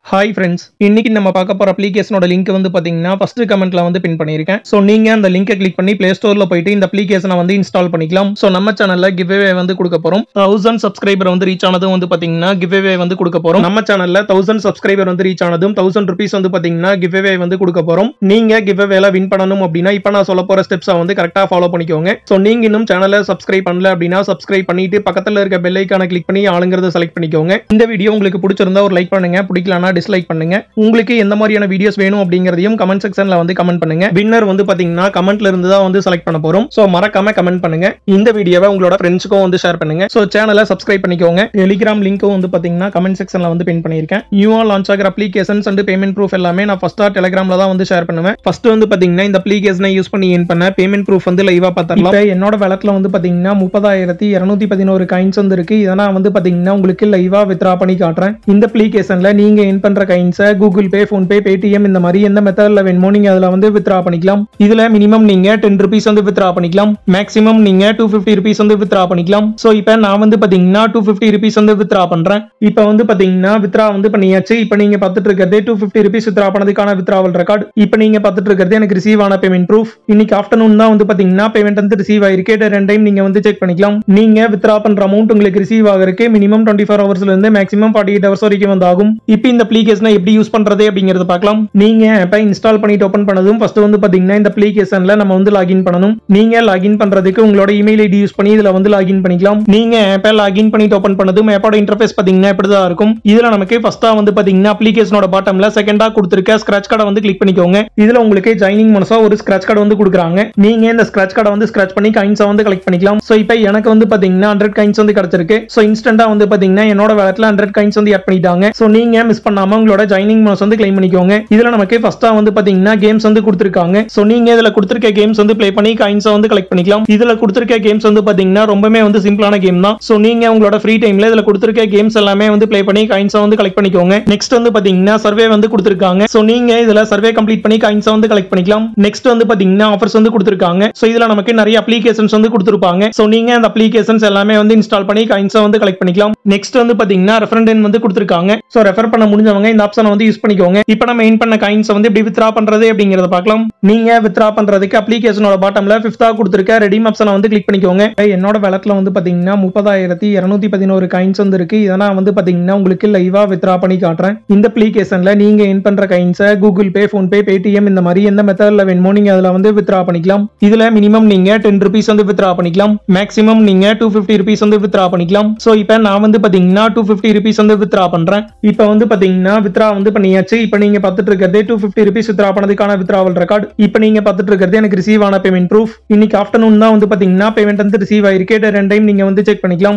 Hi friends, இன்னைக்கு நம்ம பார்க்க போற அப்ளிகேஷனோட லிங்க் வந்து பாத்தீங்கன்னா ஃபர்ஸ்ட் கமெண்ட்ல வந்து பின் பண்ணிருக்கேன். சோ நீங்க அந்த லிங்கை கிளிக் பண்ணி Play Storeல போயிட்டு இந்த அப்ளிகேஷனை வந்து இன்ஸ்டால் பண்ணிக்கலாம். சோ நம்ம சேனல்ல giveaway வந்து கொடுக்க போறோம். 1000 சப்ஸ்கிரைபர் வந்து ரீச் ஆனதும் வந்து பாத்தீங்கன்னா giveaway வந்து கொடுக்க போறோம். நம்ம சேனல்ல 1000 சப்ஸ்கிரைபர் வந்து ரீச் ஆனதும் 1000 ரூபீஸ் வந்து பாத்தீங்கன்னா giveaway வந்து கொடுக்க போறோம். நீங்க giveawayல வின் பண்ணனும் அப்படினா இப்போ நான் சொல்ல போற ஸ்டெப்ஸை வந்து கரெக்ட்டா ஃபாலோ பண்ணிக்கோங்க. சோ நீங்க இன்னும் சேனலை சப்ஸ்கிரைப் பண்ணல அப்படினா சப்ஸ்கிரைப் பண்ணிட்டு பக்கத்துல இருக்க பெல் ஐகானை கிளிக் பண்ணி ஆளுங்கறத செலக்ட் பண்ணிக்கோங்க. இந்த வீடியோ உங்களுக்கு பிடிச்சிருந்தா ஒரு லைக் பண்ணுங்க, பிடிக்கலனா டிஸ்லைக் பண்ணுங்க. உங்களுக்கு எந்த மாதிரியான வீடியோஸ் வேணும் அப்படிங்கறதையும் கமெண்ட் செக்ஷன்ல வந்து கமெண்ட் பண்ணுங்க. வின்னர் வந்து பாத்தீங்கன்னா கமெண்ட்ல இருந்து தான் வந்து செலக்ட் பண்ண போறோம். சோ மறக்காம கமெண்ட் பண்ணுங்க. இந்த வீடியோவை உங்களோட ஃப்ரெண்ட்ஸ்க்கும் வந்து ஷேர் பண்ணுங்க. சோ சேனலை சப்ஸ்கிரைப் பண்ணிக்கோங்க. டெலிகிராம் லிங்க்கும் வந்து பாத்தீங்கன்னா கமெண்ட் செக்ஷன்ல வந்து பின் பண்ணிருக்கேன். நியூவா லான்ச் ஆகிற அப்ளிகேஷன்ஸ் அண்ட் பேமெண்ட் ப்ரூஃப் எல்லாமே நான் ஃபர்ஸ்டா டெலிகிராம்ல தான் வந்து ஷேர் பண்ணுவேன். ஃபர்ஸ்ட் வந்து பாத்தீங்கன்னா இந்த அப்ளிகேஷனை யூஸ் பண்ணி ஏர்ன் பண்ண பேமெண்ட் ப்ரூஃப் வந்து லைவா பார்த்தறலாம். இப்போ என்னோட வாலெட்ல வந்து பாத்தீங்கன்னா 30211 காயின்ஸ் வந்து இருக்கு. இத நான் வந்து பாத்தீங்கன்னா உங்களுக்கு லைவா வித்ரா பண்ணி காட்றேன். இந்த அப்ளிகேஷன்ல நீங்க ஏர்ன் பண்ற காயின்ஸை கூகுள் பே, போன் பே, பேடிஎம் இந்த மாதிரி எந்த மெத்தட்ல வேணுமோ நீங்க அதுல வந்து வித்ரா பண்ணிக்கலாம். இதுல மினிமம் நீங்க 10 ரூபீஸ் வந்து வித்ரா பண்ணிக்கலாம். மேக்ஸிமம் நீங்க 250 ரூபீஸ் வந்து வித்ரா பண்ணிக்கலாம். சோ இப்போ நான் வந்து பாத்தீங்கன்னா 250 ரூபீஸ் வந்து வித்ரா பண்றேன். இப்போ வந்து பாத்தீங்கன்னா வித்ரா வந்து பண்ணியாச்சு. இப்போ நீங்க பார்த்துட்டு இருக்கிறது 250 ரூபீஸ் வித்ரா பண்ணதுக்கான வித்ராவல் ரெக்கார்ட். இப்போ நீங்க பார்த்துட்டு இருக்கிறது எனக்கு ரிசீவ் ஆன பேமெண்ட் ப்ரூஃப். இன்னைக்கு ஆஃப்டர்நூன் தான் வந்து பாத்தீங்கன்னா பேமெண்ட் வந்து ரிசீவ் ஆயிருக்கு. ரெண்டு டைம் நீங்க வந்து செக் பண்ணிக்கலாம். நீங்க வித்ரா பண்ற அமௌண்ட் உங்களுக்கு ரிசீவ் ஆகிறதுக்கு மினிமம் 24 ஹவர்ஸ்ல இருந்து மேக்ஸிமம் 48 ஹவர்ஸ் வரைக்கும் வந்து ஆகும். இப்போ இந்த அப்ளிகேஷனை எப்படி யூஸ் பண்றது அப்படிங்கறத பார்க்கலாம். நீங்க ஆப்பை இன்ஸ்டால் பண்ணிட்டு ஓபன் பண்ணதும் ஃபர்ஸ்ட் வந்து பாத்தீங்கன்னா இந்த அப்ளிகேஷன்ல நம்ம வந்து லாகின் பண்ணனும். நீங்க லாகின் பண்றதுக்கு உங்களோட இமெயில் ஐடி யூஸ் பண்ணி இதுல வந்து லாகின் பண்ணிக்கலாம். நீங்க ஆப்பை லாகின் பண்ணிட்டு ஓபன் பண்ணதும் ஆப்போட இன்டர்ஃபேஸ் பாத்தீங்கன்னா இப்படி தான் இருக்கும். இதுல நமக்கு ஃபர்ஸ்டா வந்து பாத்தீங்கன்னா அப்ளிகேஷனோட பாட்டம்ல செகண்டா கொடுத்திருக்க ஸ்கிராட்ச் கார்டை வந்து கிளிக் பண்ணிக்கோங்க. இதுல உங்களுக்கு ஜாயினிங் மனசா ஒரு ஸ்கிராட்ச் கார்டு வந்து கொடுக்குறாங்க. நீங்க இந்த ஸ்கிராட்ச் கார்டை வந்து ஸ்கிராட்ச் பண்ணி காயின்ஸை வந்து கலெக்ட் பண்ணிக்கலாம். சோ இப்போ எனக்கு வந்து பாத்தீங்கன்னா 100 காயின்ஸ் வந்து கிடைச்சிருக்கு. சோ இன்ஸ்டன்ட்டா வந்து பாத்தீங்கன்னா என்னோட வாலெட்ல 100 காயின்ஸ் வந்து ஆட் பண்ணிட்டாங்க. சோ நீங்க மிஸ் பண்ணாம உங்களோட ஜாயினிங் மனசு வந்து கிளைம் பண்ணிக்கோங்க. இதுல நமக்கு ஃபர்ஸ்டா வந்து பாத்தீங்கன்னா கேம்ஸ் வந்து கொடுத்திருக்காங்க. சோ நீங்க இதுல கொடுத்திருக்க கேம்ஸ் வந்து ப்ளே பண்ணி காயின்ஸ் வந்து கலெக்ட் பண்ணிக்கலாம். இதுல கொடுத்திருக்க கேம்ஸ் வந்து பாத்தீங்கன்னா ரொம்பவே வந்து சிம்பிளான கேம் தான். சோ நீங்க உங்களோட ஃப்ரீ டைம்ல இதுல கொடுத்திருக்க கேம்ஸ் எல்லாமே வந்து ப்ளே பண்ணி காயின்ஸ் வந்து கலெக்ட் பண்ணிக்கோங்க. நெக்ஸ்ட் வந்து பாத்தீங்கன்னா சர்வே வந்து கொடுத்திருக்காங்க. சோ நீங்க இதுல சர்வே கம்ப்ளீட் பண்ணி காயின்ஸ் வந்து கலெக்ட் பண்ணிக்கலாம். நெக்ஸ்ட் வந்து பாத்தீங்கன்னா ஆஃபர்ஸ் வந்து கொடுத்திருக்காங்க. சோ இதுல நமக்கு நிறைய அப்ளிகேஷன்ஸ் வந்து கொடுத்திருப்பாங்க. சோ நீங்க அந்த அப்ளிகேஷன்ஸ் எல்லாமே வந்து இன்ஸ்டால் பண்ணி காயின்ஸ் வந்து கலெக்ட் பண்ணிக்கலாம். நெக்ஸ்ட் வந்து பாத்தீங்கன்னா ரெஃபரண்ட் வந்து கொடுத்திருக்காங்க. சோ ரெஃபர் பண்ண முடிஞ்சவங்க இந்த ஆப்ஷனை வந்து யூஸ் பண்ணிக்கோங்க. இப்போ நம்ம எர்ன் பண்ண காயின்ஸ் வந்து எப்படி வித்ரா பண்றது அப்படிங்கறத பார்க்கலாம். நீங்க வித்ரா பண்றதுக்கு அப்ளிகேஷனோட பாட்டம்ல 5th கொடுத்திருக்க ரெடீம் ஆப்ஷனை வந்து கிளிக் பண்ணிக்கோங்க. என்னோட வாலெட்ல வந்து பாத்தீங்கன்னா 30211 காயின்ஸ் வந்து இருக்கு. இத நான் வந்து பாத்தீங்கன்னா உங்களுக்கு லைவா வித்ரா பண்ணி காட்றேன். இந்த அப்ளிகேஷன்ல நீங்க எர்ன் பண்ற காயின்ஸை கூகுள் பே, போன் பே, பேடிஎம் இந்த மாதிரி எந்த மெத்தட்ல வேணுமோ நீங்க அதுல வந்து வித்ரா பண்ணிக்கலாம். இதுல மினிமம் நீங்க 10 ரூபீஸ் வந்து வித்ரா பண்ணிக்கலாம். மேக்ஸிமம் நீங்க 250 ரூபீஸ் வந்து வித்ரா பண்ணிக்கலாம். சோ இப்போ நான் வந்து பாத்தீங்கன்னா 250 ரூபீஸ் வந்து வித்ரா பண்றேன். இப்போ வந்து பாத்தீங்கன்னா வித்ரா வந்து பண்ணியாச்சு. இப்போ நீங்க பார்த்துட்டு இருக்கிறது 250 ரூபீஸ் வித்ரா பண்ணதுக்கான வித்ராவல் ரெக்கார்ட். இப்போ நீங்க பார்த்துட்டு இருக்கிறது எனக்கு ரிசீவ் ஆன பேமெண்ட் ப்ரூஃப். இன்னைக்கு ஆஃப்டர்நூன் தான் வந்து பாத்தீங்கன்னா பேமெண்ட் வந்து ரிசீவ் ஆயிருக்கு. ரெண்டு டைம் நீங்க வந்து செக் பண்ணிக்கலாம்.